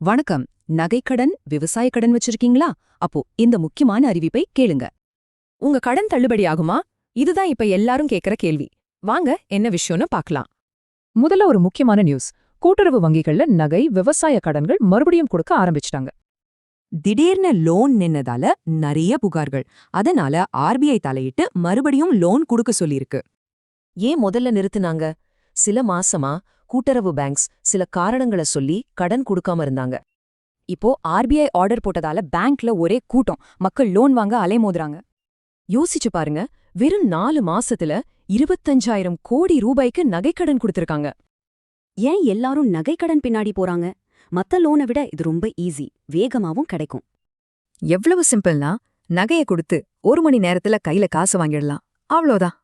வணக்கம். நகைக்கடன், விவசாய கடன் வச்சிருக்கீங்களா? அப்போ இந்த முக்கியமான அறிவிப்பை கேளுங்க. உங்க கடன் தள்ளுபடி ஆகுமா? இதுதான் இப்ப எல்லாரும் கேக்குற கேள்வி. வாங்க என்ன விஷயம்னு பார்க்கலாம். முதல்ல ஒரு முக்கியமான நியூஸ். கூட்டுறவு வங்கிகள்ல நகை, விவசாய கடன்கள் மறுபடியும் கொடுக்க ஆரம்பிச்சிட்டாங்க. திடீர்னு லோன் நின்னதால நிறைய புகார்கள். அதனால ஆர்பிஐ தலையிட்டு மறுபடியும் லோன் கொடுக்க சொல்லியிருக்கு. ஏன் முதல்ல நிறுத்துனாங்க? சில மாசமா கூட்டுறவு பேங்க்ஸ் சில காரணங்களை சொல்லி கடன் கொடுக்காம இருந்தாங்க. இப்போ ஆர்பிஐ ஆர்டர் போட்டதால பேங்க்ல ஒரே கூட்டம், மக்கள் லோன் வாங்க அலைமோதுறாங்க. யோசிச்சு பாருங்க, வெறும் 4 மாசத்துல 25,000 கோடி ரூபாய்க்கு நகைக்கடன் கொடுத்திருக்காங்க. ஏன் எல்லாரும் நகைக்கடன் பின்னாடி போறாங்க? மத்த லோனை விட இது ரொம்ப ஈஸி, வேகமாவும் கிடைக்கும். எவ்வளவு சிம்பிள்னா, நகைய கொடுத்து 1 மணி நேரத்துல கையில காசு வாங்கிடலாம். அவ்வளோதான்.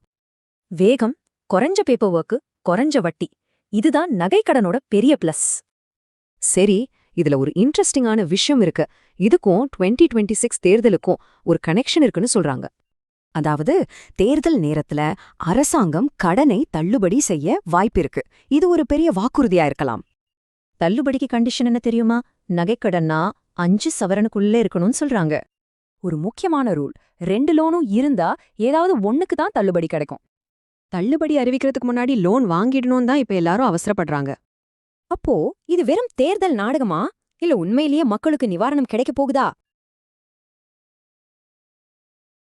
வேகம், குறைஞ்ச பேப்பர் ஒர்க்கு, குறைஞ்ச வட்டி. இதுதான் நகைக்கடனோட பெரிய பிளஸ். சரி, இதுல ஒரு இன்ட்ரெஸ்டிங்கான விஷயம் இருக்கு. இதுக்கும் 2026 தேர்தலுக்கும் ஒரு கனெக்ஷன் இருக்குன்னு சொல்றாங்க. அதாவது, தேர்தல் நேரத்துல அரசாங்கம் கடனை தள்ளுபடி செய்ய வாய்ப்பிருக்கு. இது ஒரு பெரிய வாக்குறுதியா இருக்கலாம். தள்ளுபடிக்கு கண்டிஷன் என்ன தெரியுமா? நகைக்கடன்னா 5 சவரனுக்குள்ள இருக்கணும்னு சொல்றாங்க. ஒரு முக்கியமான ரூல், 2 லோனும் இருந்தா ஏதாவது ஒண்ணுக்கு தான் தள்ளுபடி கிடைக்கும். தள்ளுபடி அறிவிக்கிறதுக்கு முன்னாடி லோன் வாங்கிடணும் தான் இப்ப எல்லாரும் அவசரப்படுறாங்க. அப்போ இது வெறும் தேர்தல் நாடகமா? இல்ல உண்மையிலேயே மக்களுக்கு நிவாரணம் கிடைக்க போகுதா?